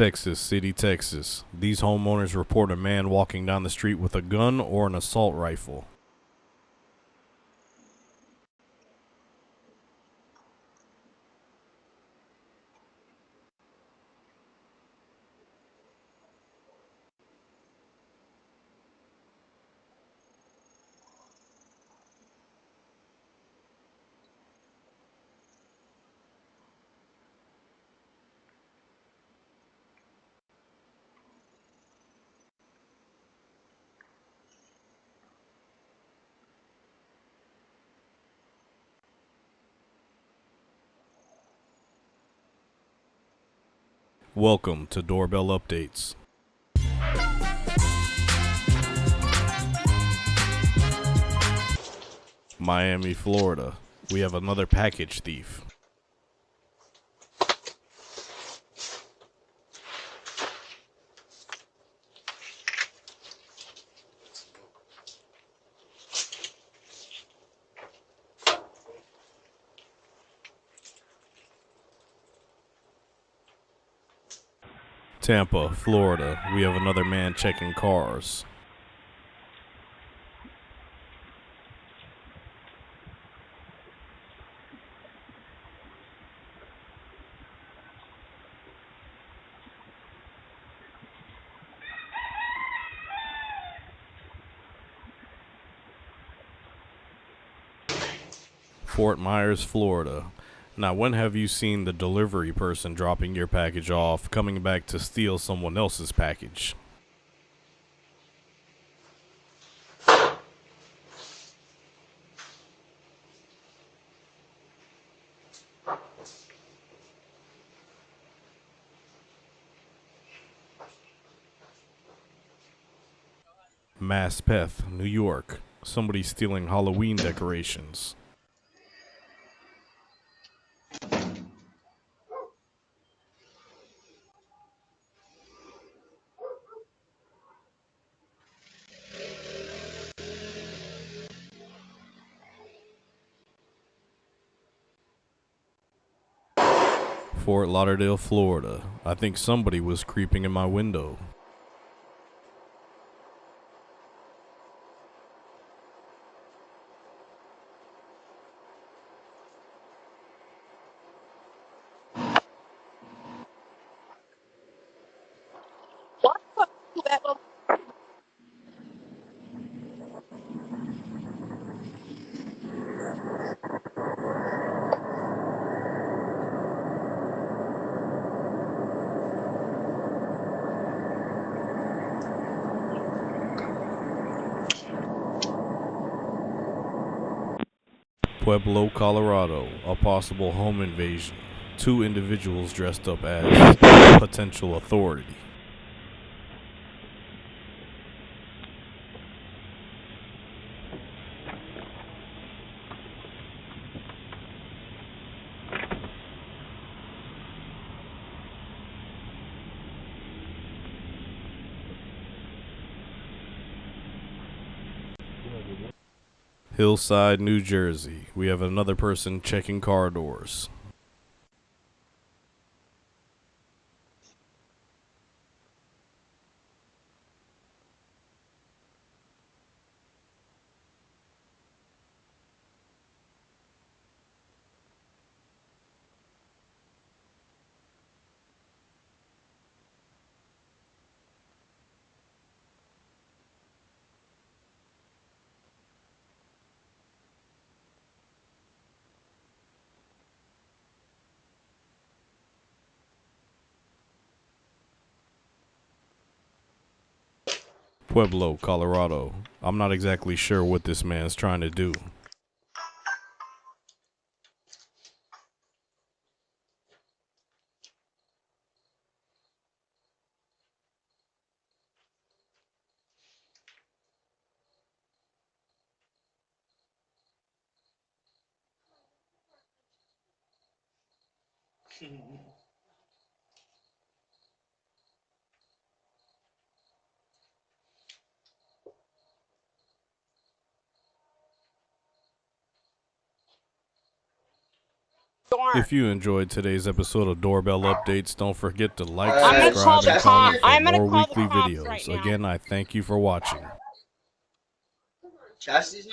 Texas City, Texas. These homeowners report a man walking down the street with a gun or an assault rifle. Welcome to Doorbell Updates. Miami, Florida. We have another package thief. Tampa, Florida. We have another man checking cars. Fort Myers, Florida. Now, when have you seen the delivery person dropping your package off, coming back to steal someone else's package? Maspeth, New York. Somebody stealing Halloween decorations. Fort Lauderdale, Florida. I think somebody was creeping in my window. Pueblo, Colorado. A possible home invasion. Two individuals dressed up as potential authority. Hillside, New Jersey. We have another person checking car doors. Pueblo, Colorado. I'm not exactly sure what this man's trying to do. If you enjoyed today's episode of Doorbell Updates, don't forget to like, I'm gonna call subscribe, the and cop. comment for I'm gonna more call the weekly cops videos. right now. Again, I thank you for watching.